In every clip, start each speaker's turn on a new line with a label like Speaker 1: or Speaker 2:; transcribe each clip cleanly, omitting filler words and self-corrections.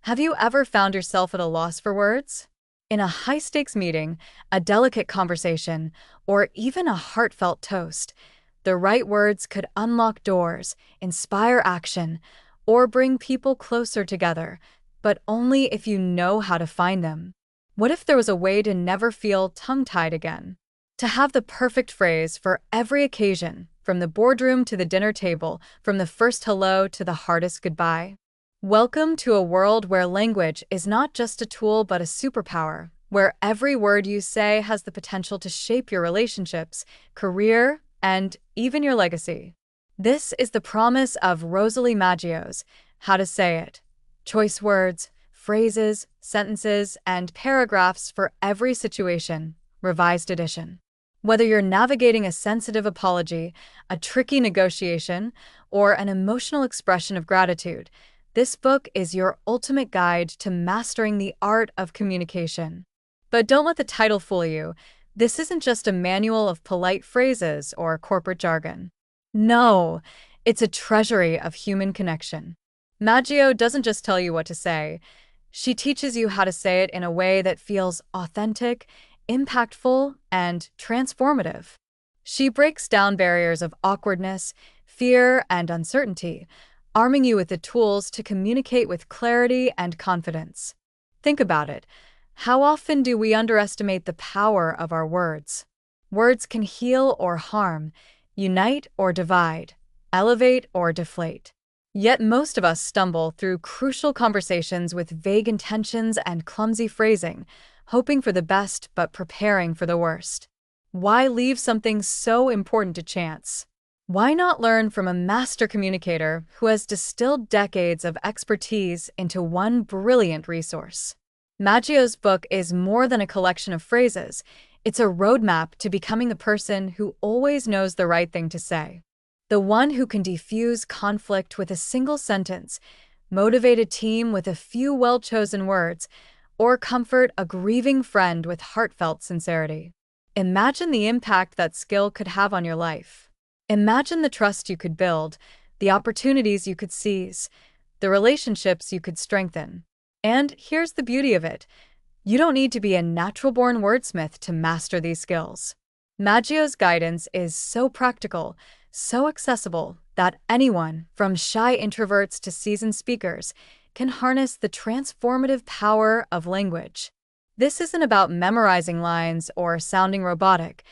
Speaker 1: Have you ever found yourself at a loss for words? In a high-stakes meeting, a delicate conversation, or even a heartfelt toast, the right words could unlock doors, inspire action, or bring people closer together, but only if you know how to find them. What if there was a way to never feel tongue-tied again? To have the perfect phrase for every occasion, from the boardroom to the dinner table, from the first hello to the hardest goodbye? Welcome to a world where language is not just a tool but a superpower, where every word you say has the potential to shape your relationships, career, and even your legacy. This is the promise of Rosalie Maggio's How to Say It. Choice words, phrases, sentences, and paragraphs for every situation. Revised edition. Whether you're navigating a sensitive apology, a tricky negotiation, or an emotional expression of gratitude, this book is your ultimate guide to mastering the art of communication. But don't let the title fool you. This isn't just a manual of polite phrases or corporate jargon. No, it's a treasury of human connection. Maggio doesn't just tell you what to say. She teaches you how to say it in a way that feels authentic, impactful, and transformative. She breaks down barriers of awkwardness, fear, and uncertainty, arming you with the tools to communicate with clarity and confidence. Think about it. How often do we underestimate the power of our words? Words can heal or harm, unite or divide, elevate or deflate. Yet most of us stumble through crucial conversations with vague intentions and clumsy phrasing, hoping for the best but preparing for the worst. Why leave something so important to chance? Why not learn from a master communicator who has distilled decades of expertise into one brilliant resource? Maggio's book is more than a collection of phrases. It's a roadmap to becoming the person who always knows the right thing to say. The one who can defuse conflict with a single sentence, motivate a team with a few well-chosen words, or comfort a grieving friend with heartfelt sincerity. Imagine the impact that skill could have on your life. Imagine the trust you could build, the opportunities you could seize, the relationships you could strengthen. And here's the beauty of it. You don't need to be a natural-born wordsmith to master these skills. Maggio's guidance is so practical, so accessible, that anyone, from shy introverts to seasoned speakers, can harness the transformative power of language. This isn't about memorizing lines or sounding robotic.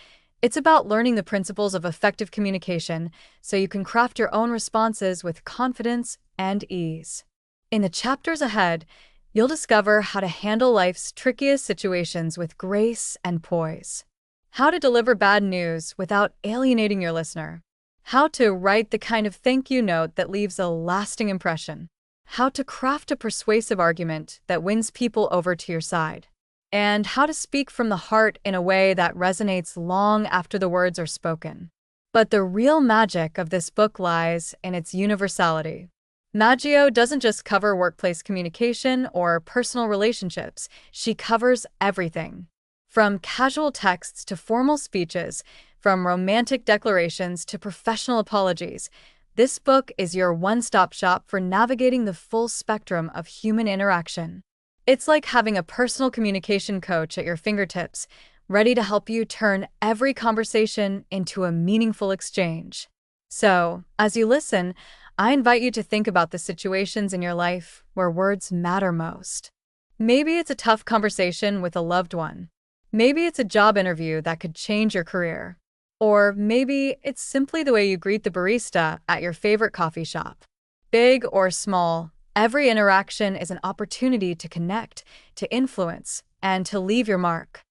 Speaker 1: It's about learning the principles of effective communication so you can craft your own responses with confidence and ease. In the chapters ahead, you'll discover how to handle life's trickiest situations with grace and poise. How to deliver bad news without alienating your listener. How to write the kind of thank you note that leaves a lasting impression. How to craft a persuasive argument that wins people over to your side. And how to speak from the heart in a way that resonates long after the words are spoken. But the real magic of this book lies in its universality. Maggio doesn't just cover workplace communication or personal relationships, she covers everything. From casual texts to formal speeches, from romantic declarations to professional apologies, this book is your one-stop shop for navigating the full spectrum of human interaction. It's like having a personal communication coach at your fingertips, ready to help you turn every conversation into a meaningful exchange. So, as you listen, I invite you to think about the situations in your life where words matter most. Maybe it's a tough conversation with a loved one. Maybe it's a job interview that could change your career. Or maybe it's simply the way you greet the barista at your favorite coffee shop. Big or small, every interaction is an opportunity to connect, to influence, and to leave your mark.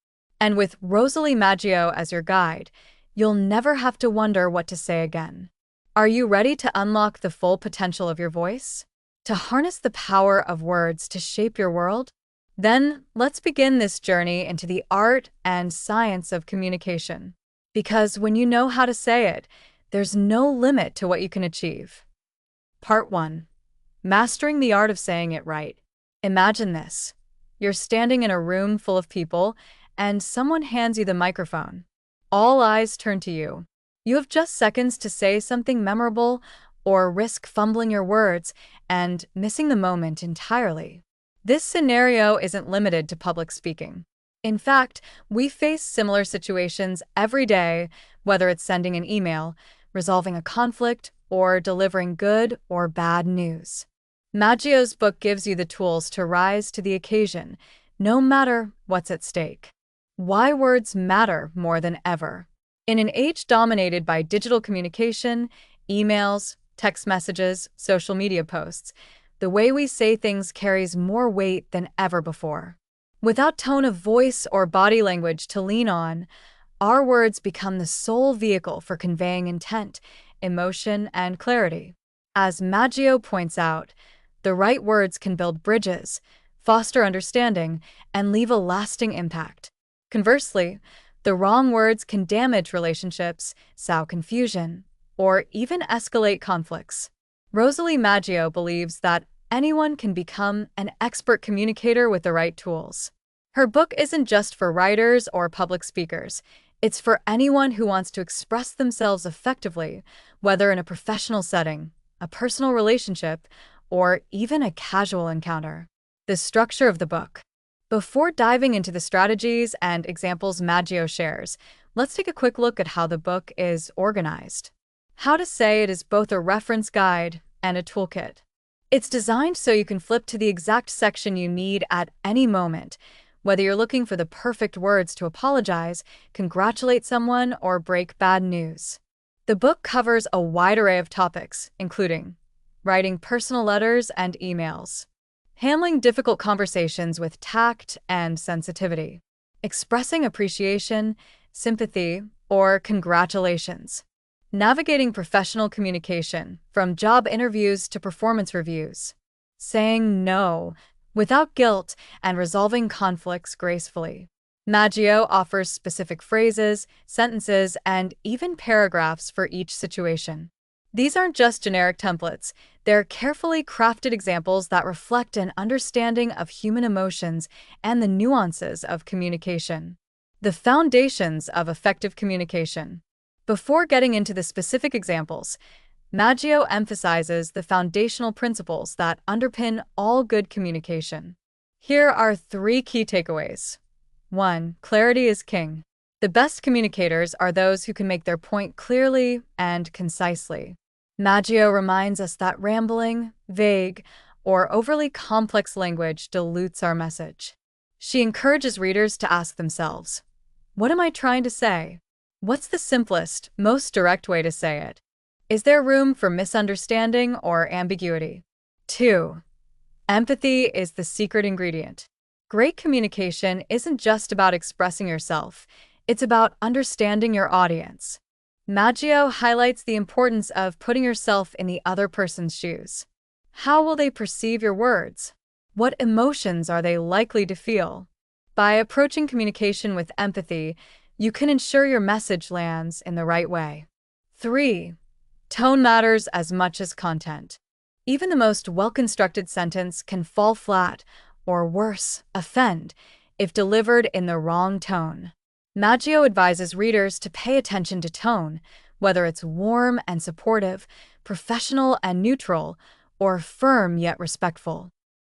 Speaker 1: And with Rosalie Maggio as your guide, you'll never have to wonder what to say again. Are you ready to unlock the full potential of your voice? To harness the power of words to shape your world? Then let's begin this journey into the art and science of communication. Because when you know how to say it, there's no limit to what you can achieve. Part 1. Mastering the art of saying it right. Imagine this. You're standing in a room full of people, and someone hands you the microphone. All eyes turn to you. You have just seconds to say something memorable or risk fumbling your words and missing the moment entirely. This scenario isn't limited to public speaking. In fact, we face similar situations every day, whether it's sending an email, resolving a conflict, or delivering good or bad news. Maggio's book gives you the tools to rise to the occasion, no matter what's at stake. Why words matter more than ever. In an age dominated by digital communication, emails, text messages, social media posts, the way we say things carries more weight than ever before. Without tone of voice or body language to lean on, our words become the sole vehicle for conveying intent, emotion, and clarity. As Maggio points out, the right words can build bridges, foster understanding, and leave a lasting impact. Conversely, the wrong words can damage relationships, sow confusion, or even escalate conflicts. Rosalie Maggio believes that anyone can become an expert communicator with the right tools. Her book isn't just for writers or public speakers. It's for anyone who wants to express themselves effectively, whether in a professional setting, a personal relationship, or even a casual encounter. The structure of the book. Before diving into the strategies and examples Maggio shares, let's take a quick look at how the book is organized. How to say it is both a reference guide and a toolkit. It's designed so you can flip to the exact section you need at any moment, whether you're looking for the perfect words to apologize, congratulate someone, or break bad news. The book covers a wide array of topics, including writing personal letters and emails, handling difficult conversations with tact and sensitivity, expressing appreciation, sympathy, or congratulations, navigating professional communication, from job interviews to performance reviews, saying no without guilt, and resolving conflicts gracefully. Maggio offers specific phrases, sentences, and even paragraphs for each situation. These aren't just generic templates, they're carefully crafted examples that reflect an understanding of human emotions and the nuances of communication. The foundations of effective communication. Before getting into the specific examples, Maggio emphasizes the foundational principles that underpin all good communication. Here are 3 key takeaways. 1. Clarity is king. The best communicators are those who can make their point clearly and concisely. Maggio reminds us that rambling, vague, or overly complex language dilutes our message. She encourages readers to ask themselves, what am I trying to say? What's the simplest, most direct way to say it? Is there room for misunderstanding or ambiguity? 2. Empathy is the secret ingredient. Great communication isn't just about expressing yourself, it's about understanding your audience. Maggio highlights the importance of putting yourself in the other person's shoes. How will they perceive your words? What emotions are they likely to feel? By approaching communication with empathy, you can ensure your message lands in the right way. 3. Tone matters as much as content. Even the most well-constructed sentence can fall flat, or worse, offend, if delivered in the wrong tone. Maggio advises readers to pay attention to tone, whether it's warm and supportive, professional and neutral, or firm yet respectful.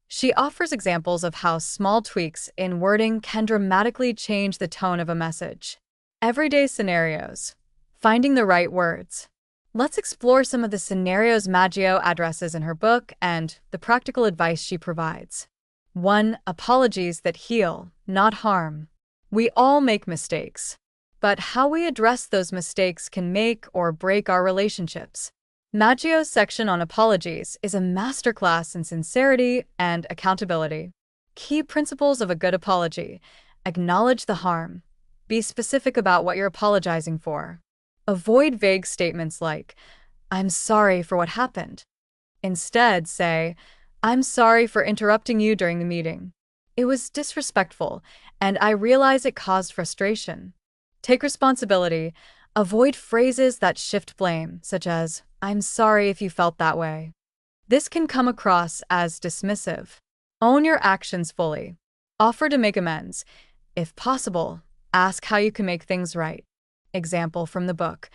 Speaker 1: She offers examples of how small tweaks in wording can dramatically change the tone of a message. Everyday scenarios. Finding the right words. Let's explore some of the scenarios Maggio addresses in her book and the practical advice she provides. 1. Apologies that heal, not harm. We all make mistakes, but how we address those mistakes can make or break our relationships. Maggio's section on apologies is a masterclass in sincerity and accountability. Key principles of a good apology. Acknowledge the harm. Be specific about what you're apologizing for. Avoid vague statements like, I'm sorry for what happened. Instead, say, I'm sorry for interrupting you during the meeting. It was disrespectful, and I realize it caused frustration. Take responsibility. Avoid phrases that shift blame, such as, I'm sorry if you felt that way. This can come across as dismissive. Own your actions fully. Offer to make amends. If possible, ask how you can make things right. Example from the book.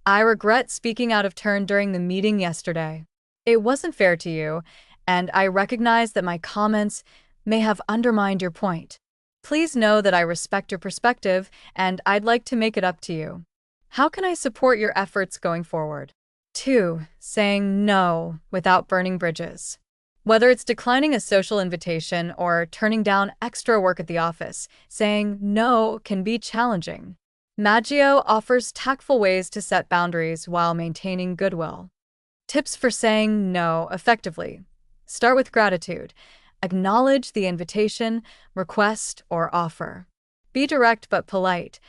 Speaker 1: I regret speaking out of turn during the meeting yesterday. It wasn't fair to you, and I recognize that my comments may have undermined your point. Please know that I respect your perspective and I'd like to make it up to you. How can I support your efforts going forward? 2. Saying no without burning bridges. Whether it's declining a social invitation or turning down extra work at the office, saying no can be challenging. Maggio offers tactful ways to set boundaries while maintaining goodwill. Tips for saying no effectively. Start with gratitude. Acknowledge the invitation, request, or offer. Be direct but polite.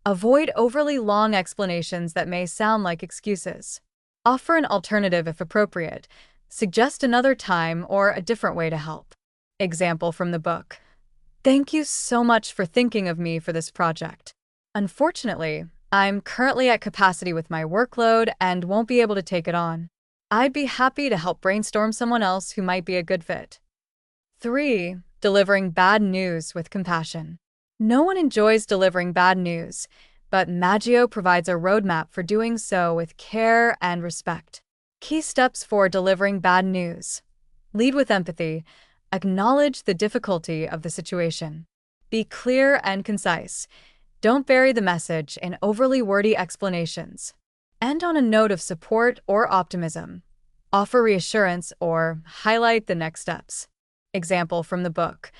Speaker 1: Avoid overly long explanations that may sound like excuses. Offer an alternative if appropriate. Suggest another time or a different way to help. Example from the book. Thank you so much for thinking of me for this project. Unfortunately, I'm currently at capacity with my workload and won't be able to take it on. I'd be happy to help brainstorm someone else who might be a good fit. 3. Delivering bad news with compassion. No one enjoys delivering bad news, but Maggio provides a roadmap for doing so with care and respect. Key steps for delivering bad news. Lead with empathy. Acknowledge the difficulty of the situation. Be clear and concise. Don't bury the message in overly wordy explanations. End on a note of support or optimism. Offer reassurance or highlight the next steps. Example from the book.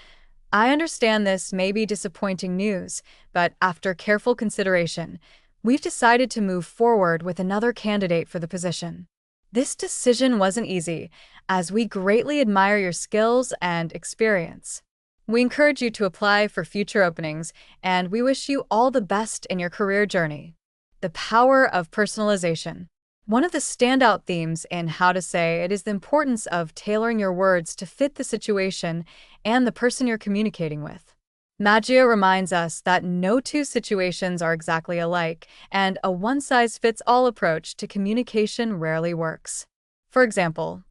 Speaker 1: I understand this may be disappointing news, but after careful consideration, we've decided to move forward with another candidate for the position. This decision wasn't easy, as we greatly admire your skills and experience. We encourage you to apply for future openings, and we wish you all the best in your career journey. The power of personalization. One of the standout themes in How to Say It is the importance of tailoring your words to fit the situation and the person you're communicating with. Maggio reminds us that no two situations are exactly alike, and a one-size-fits-all approach to communication rarely works. For example,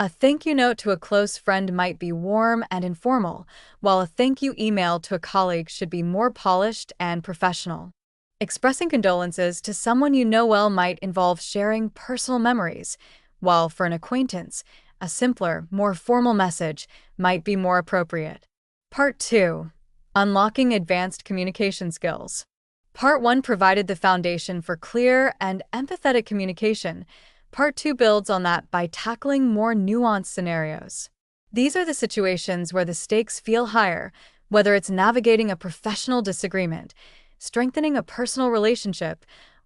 Speaker 1: a thank you note to a close friend might be warm and informal, while a thank you email to a colleague should be more polished and professional. Expressing condolences to someone you know well might involve sharing personal memories, while for an acquaintance, a simpler, more formal message might be more appropriate. Part 2. Unlocking advanced communication skills. Part 1 provided the foundation for clear and empathetic communication. Part 2 builds on that by tackling more nuanced scenarios. These are the situations where the stakes feel higher, whether it's navigating a professional disagreement, strengthening a personal relationship,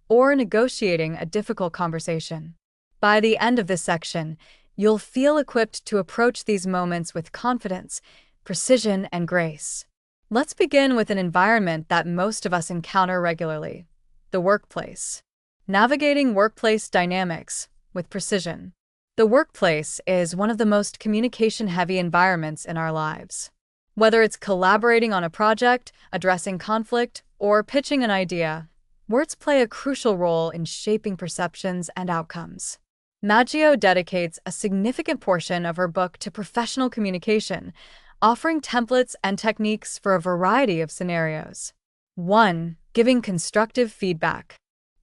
Speaker 1: or negotiating a difficult conversation. By the end of this section, you'll feel equipped to approach these moments with confidence, precision, and grace. Let's begin with an environment that most of us encounter regularly: the workplace. Navigating workplace dynamics with precision. The workplace is one of the most communication-heavy environments in our lives. Whether it's collaborating on a project, addressing conflict, or pitching an idea, words play a crucial role in shaping perceptions and outcomes. Maggio dedicates a significant portion of her book to professional communication, offering templates and techniques for a variety of scenarios. 1. Giving constructive feedback.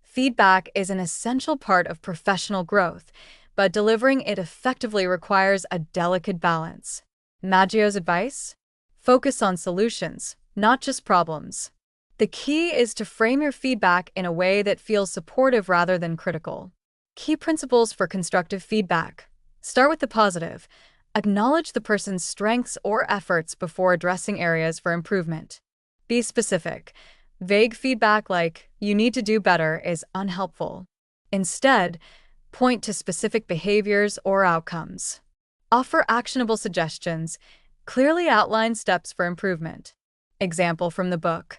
Speaker 1: Feedback is an essential part of professional growth, but delivering it effectively requires a delicate balance. Maggio's advice? Focus on solutions, not just problems. The key is to frame your feedback in a way that feels supportive rather than critical. Key principles for constructive feedback. Start with the positive. Acknowledge the person's strengths or efforts before addressing areas for improvement. Be specific. Vague feedback like, "you need to do better," is unhelpful. Instead, point to specific behaviors or outcomes. Offer actionable suggestions. Clearly outline steps for improvement. Example from the book.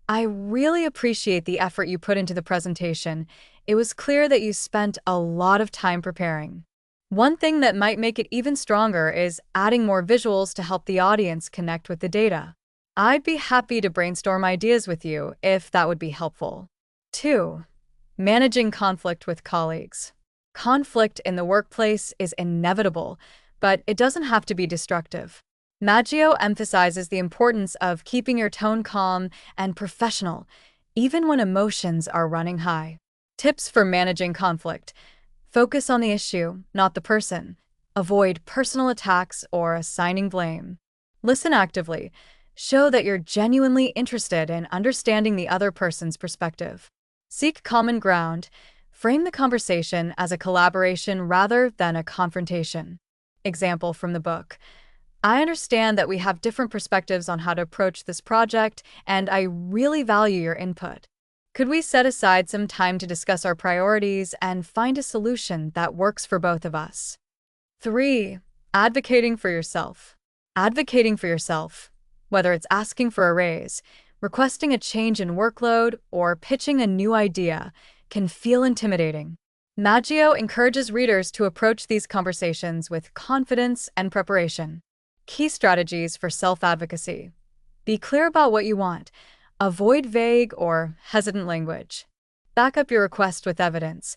Speaker 1: I really appreciate the effort you put into the presentation. It was clear that you spent a lot of time preparing. One thing that might make it even stronger is adding more visuals to help the audience connect with the data. I'd be happy to brainstorm ideas with you if that would be helpful. 2. Managing conflict with colleagues. Conflict in the workplace is inevitable, but it doesn't have to be destructive. Maggio emphasizes the importance of keeping your tone calm and professional, even when emotions are running high. Tips for managing conflict. Focus on the issue, not the person. Avoid personal attacks or assigning blame. Listen actively. Show that you're genuinely interested in understanding the other person's perspective. Seek common ground. Frame the conversation as a collaboration rather than a confrontation. Example from the book. I understand that we have different perspectives on how to approach this project, and I really value your input. Could we set aside some time to discuss our priorities and find a solution that works for both of us? 3. Advocating for yourself. Advocating for yourself, whether it's asking for a raise, requesting a change in workload, or pitching a new idea, can feel intimidating. Maggio encourages readers to approach these conversations with confidence and preparation. Key strategies for self-advocacy. Be clear about what you want. Avoid vague or hesitant language. Back up your request with evidence.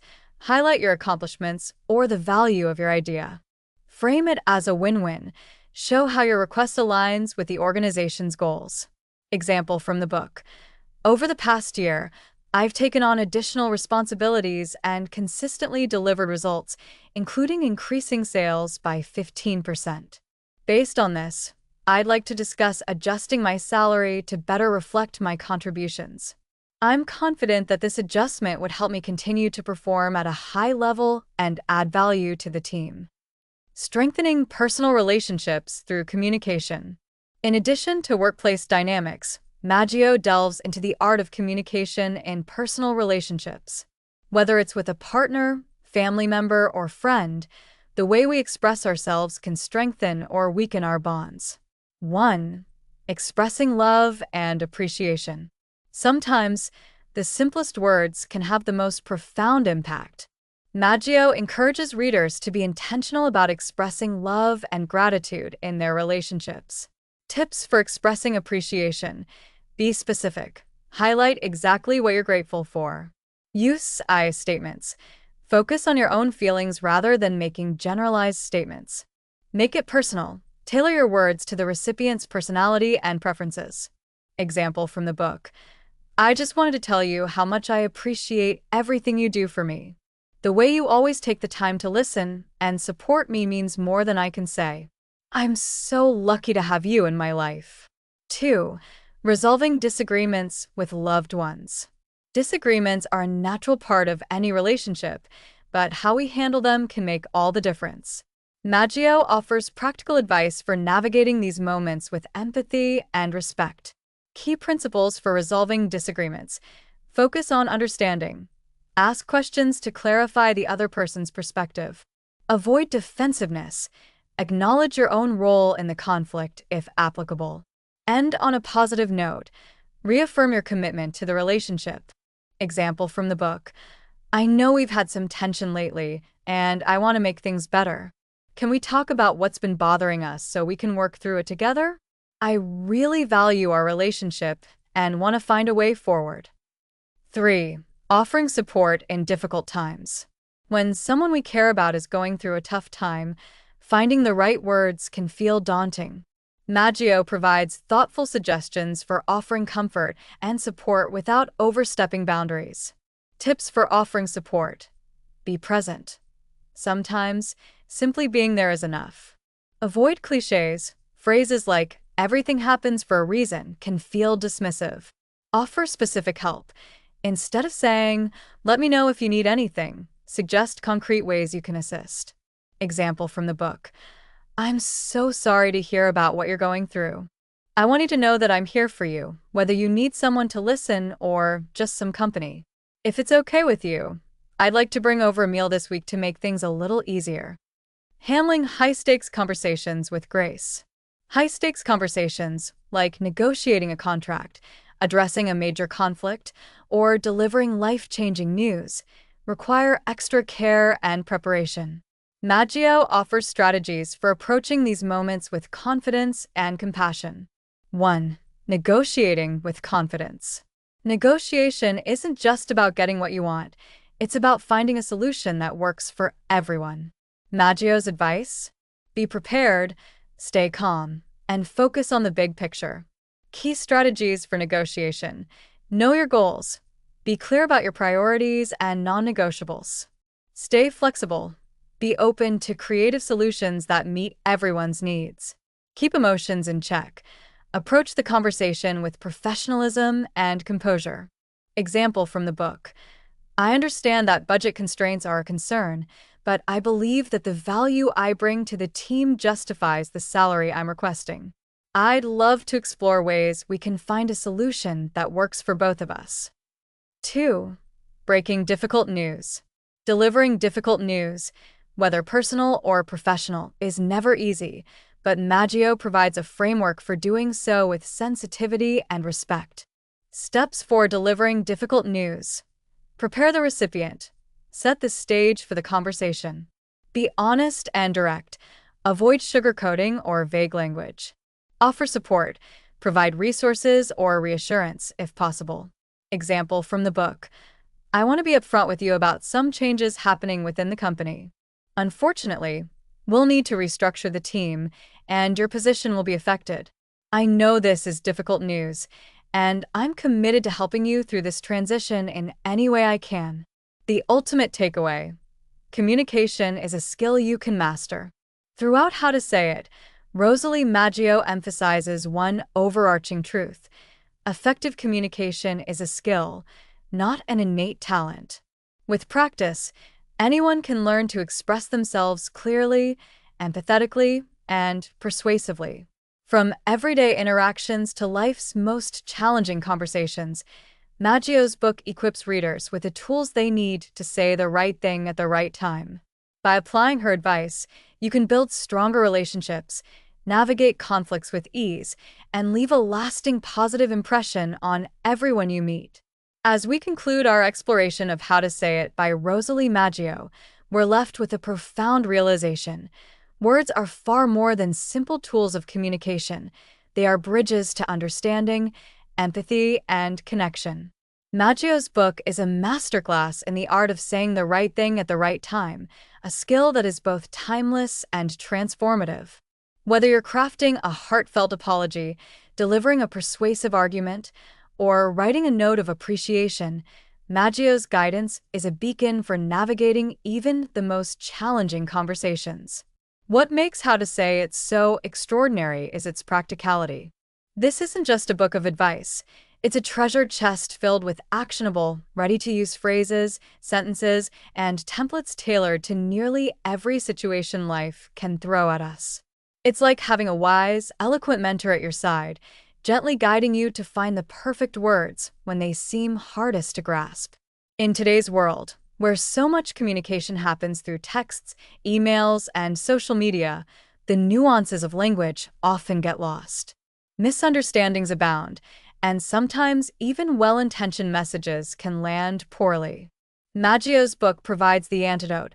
Speaker 1: Highlight your accomplishments or the value of your idea. Frame it as a win-win. Show how your request aligns with the organization's goals. Example from the book. Over the past year, I've taken on additional responsibilities and consistently delivered results, including increasing sales by 15%. Based on this, I'd like to discuss adjusting my salary to better reflect my contributions. I'm confident that this adjustment would help me continue to perform at a high level and add value to the team. Strengthening personal relationships through communication. In addition to workplace dynamics, Maggio delves into the art of communication in personal relationships. Whether it's with a partner, family member, or friend, the way we express ourselves can strengthen or weaken our bonds. 1. Expressing love and appreciation. Sometimes, the simplest words can have the most profound impact. Maggio encourages readers to be intentional about expressing love and gratitude in their relationships. Tips for expressing appreciation. Be specific. Highlight exactly what you're grateful for. Use I statements. Focus on your own feelings rather than making generalized statements. Make it personal. Tailor your words to the recipient's personality and preferences. Example from the book. I just wanted to tell you how much I appreciate everything you do for me. The way you always take the time to listen and support me means more than I can say. I'm so lucky to have you in my life. 2. Resolving disagreements with loved ones. Disagreements are a natural part of any relationship, but how we handle them can make all the difference. Maggio offers practical advice for navigating these moments with empathy and respect. Key principles for resolving disagreements. Focus on understanding. Ask questions to clarify the other person's perspective. Avoid defensiveness. Acknowledge your own role in the conflict if applicable. End on a positive note. Reaffirm your commitment to the relationship. Example from the book. I know we've had some tension lately, and I want to make things better. Can we talk about what's been bothering us so we can work through it together? I really value our relationship and want to find a way forward. 3. Offering support in difficult times. When someone we care about is going through a tough time, finding the right words can feel daunting. Maggio provides thoughtful suggestions for offering comfort and support without overstepping boundaries. Tips for offering support. Be present. Sometimes, simply being there is enough. Avoid cliches. Phrases like, everything happens for a reason, can feel dismissive. Offer specific help. Instead of saying, let me know if you need anything, suggest concrete ways you can assist. Example from the book. I'm so sorry to hear about what you're going through. I want you to know that I'm here for you, whether you need someone to listen or just some company. If it's okay with you, I'd like to bring over a meal this week to make things a little easier. Handling high-stakes conversations with grace. High-stakes conversations, like negotiating a contract, addressing a major conflict, or delivering life-changing news, require extra care and preparation. Maggio offers strategies for approaching these moments with confidence and compassion. 1. Negotiating with confidence. Negotiation isn't just about getting what you want, it's about finding a solution that works for everyone. Maggio's advice? Be prepared, stay calm, and focus on the big picture. Key strategies for negotiation. Know your goals. Be clear about your priorities and non-negotiables. Stay flexible. Be open to creative solutions that meet everyone's needs. Keep emotions in check. Approach the conversation with professionalism and composure. Example from the book. I understand that budget constraints are a concern, but I believe that the value I bring to the team justifies the salary I'm requesting. I'd love to explore ways we can find a solution that works for both of us. 2. Breaking difficult news. Delivering difficult news, whether personal or professional, is never easy, but Maggio provides a framework for doing so with sensitivity and respect. Steps for delivering difficult news. Prepare the recipient. Set the stage for the conversation. Be honest and direct. Avoid sugarcoating or vague language. Offer support. Provide resources or reassurance if possible. Example from the book. I want to be upfront with you about some changes happening within the company. Unfortunately, we'll need to restructure the team, and your position will be affected. I know this is difficult news, and I'm committed to helping you through this transition in any way I can. The ultimate takeaway: communication is a skill you can master. Throughout How to Say It, Rosalie Maggio emphasizes one overarching truth: effective communication is a skill, not an innate talent. With practice, anyone can learn to express themselves clearly, empathetically, and persuasively. From everyday interactions to life's most challenging conversations, Maggio's book equips readers with the tools they need to say the right thing at the right time. By applying her advice, you can build stronger relationships, navigate conflicts with ease, and leave a lasting positive impression on everyone you meet. As we conclude our exploration of How to Say It by Rosalie Maggio, we're left with a profound realization. Words are far more than simple tools of communication. They are bridges to understanding, empathy, and connection. Maggio's book is a masterclass in the art of saying the right thing at the right time, a skill that is both timeless and transformative. Whether you're crafting a heartfelt apology, delivering a persuasive argument, or writing a note of appreciation, Maggio's guidance is a beacon for navigating even the most challenging conversations. What makes How to Say It so extraordinary is its practicality. This isn't just a book of advice. It's a treasure chest filled with actionable, ready-to-use phrases, sentences, and templates tailored to nearly every situation life can throw at us. It's like having a wise, eloquent mentor at your side, gently guiding you to find the perfect words when they seem hardest to grasp. In today's world, where so much communication happens through texts, emails, and social media, the nuances of language often get lost. Misunderstandings abound, and sometimes even well-intentioned messages can land poorly. Maggio's book provides the antidote,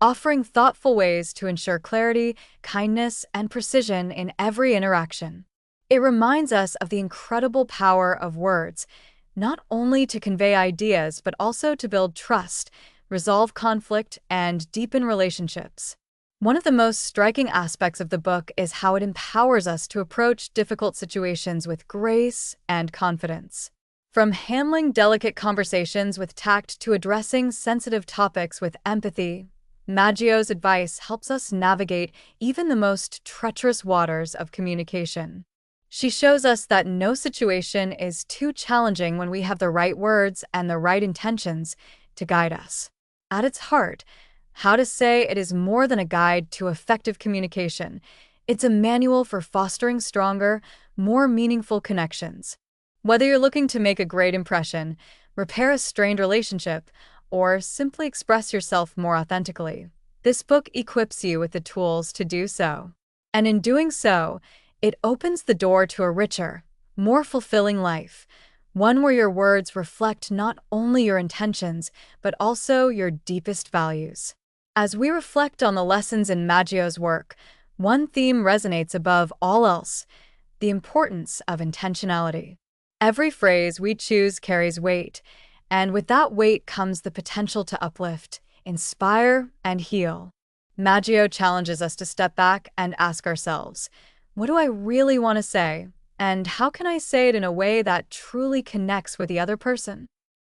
Speaker 1: offering thoughtful ways to ensure clarity, kindness, and precision in every interaction. It reminds us of the incredible power of words, not only to convey ideas but also to build trust, resolve conflict, and deepen relationships. One of the most striking aspects of the book is how it empowers us to approach difficult situations with grace and confidence. From handling delicate conversations with tact to addressing sensitive topics with empathy, Maggio's advice helps us navigate even the most treacherous waters of communication. She shows us that no situation is too challenging when we have the right words and the right intentions to guide us. At its heart, How to Say It is more than a guide to effective communication. It's a manual for fostering stronger, more meaningful connections. Whether you're looking to make a great impression, repair a strained relationship, or simply express yourself more authentically, this book equips you with the tools to do so. And in doing so, it opens the door to a richer, more fulfilling life, one where your words reflect not only your intentions, but also your deepest values. As we reflect on the lessons in Maggio's work, one theme resonates above all else: the importance of intentionality. Every phrase we choose carries weight, and with that weight comes the potential to uplift, inspire, and heal. Maggio challenges us to step back and ask ourselves, what do I really want to say? And how can I say it in a way that truly connects with the other person?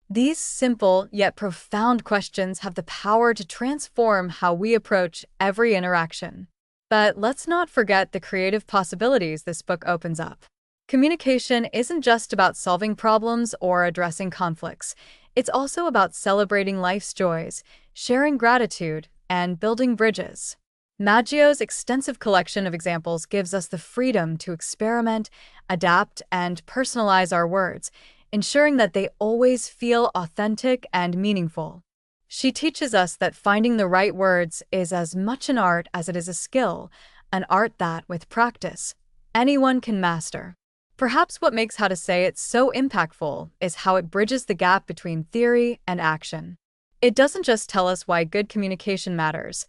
Speaker 1: These simple yet profound questions have the power to transform how we approach every interaction. But let's not forget the creative possibilities this book opens up. Communication isn't just about solving problems or addressing conflicts. It's also about celebrating life's joys, sharing gratitude, and building bridges. Maggio's extensive collection of examples gives us the freedom to experiment, adapt, and personalize our words, ensuring that they always feel authentic and meaningful. She teaches us that finding the right words is as much an art as it is a skill, an art that, with practice, anyone can master. Perhaps what makes How to Say It so impactful is how it bridges the gap between theory and action. It doesn't just tell us why good communication matters,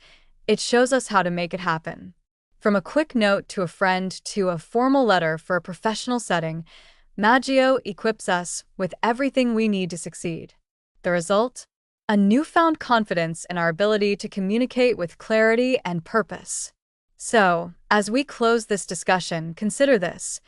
Speaker 1: it shows us how to make it happen. From a quick note to a friend to a formal letter for a professional setting, Maggio equips us with everything we need to succeed. The result? A newfound confidence in our ability to communicate with clarity and purpose. So, as we close this discussion, consider this.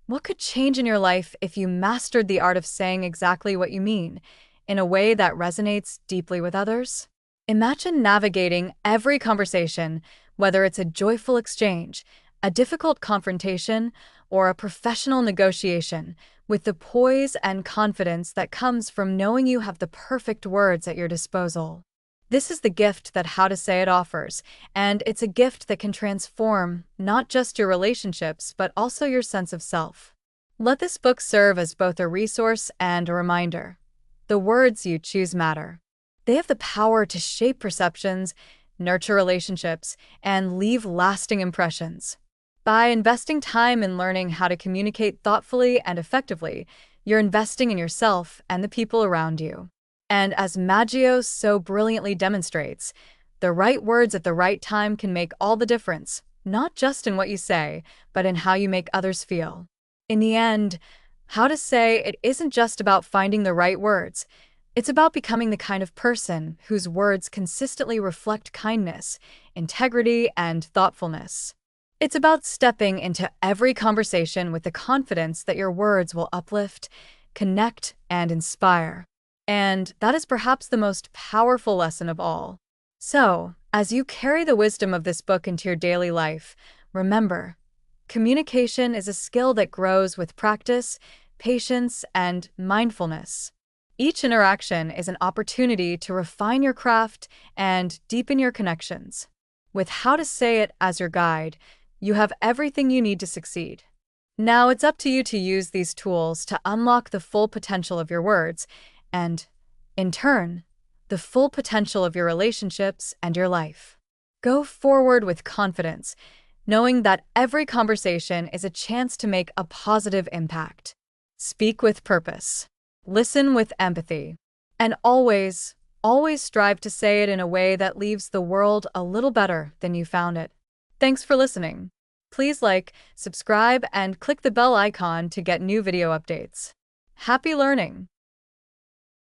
Speaker 1: What could change in your life if you mastered the art of saying exactly what you mean, in a way that resonates deeply with others? Imagine navigating every conversation, whether it's a joyful exchange, a difficult confrontation, or a professional negotiation, with the poise and confidence that comes from knowing you have the perfect words at your disposal. This is the gift that How to Say It offers, and it's a gift that can transform not just your relationships, but also your sense of self. Let this book serve as both a resource and a reminder. The words you choose matter. They have the power to shape perceptions, nurture relationships, and leave lasting impressions. By investing time in learning how to communicate thoughtfully and effectively, you're investing in yourself and the people around you. And as Maggio so brilliantly demonstrates, the right words at the right time can make all the difference, not just in what you say, but in how you make others feel. In the end, How to Say It isn't just about finding the right words. It's about becoming the kind of person whose words consistently reflect kindness, integrity, and thoughtfulness. It's about stepping into every conversation with the confidence that your words will uplift, connect, and inspire. And that is perhaps the most powerful lesson of all. So, as you carry the wisdom of this book into your daily life, remember, communication is a skill that grows with practice, patience, and mindfulness. Each interaction is an opportunity to refine your craft and deepen your connections. With How to Say It as your guide, you have everything you need to succeed. Now it's up to you to use these tools to unlock the full potential of your words and, in turn, the full potential of your relationships and your life. Go forward with confidence, knowing that every conversation is a chance to make a positive impact. Speak with purpose. Listen with empathy. And always, always strive to say it in a way that leaves the world a little better than you found it. Thanks for listening. Please like, subscribe, and click the bell icon to get new video updates. Happy learning!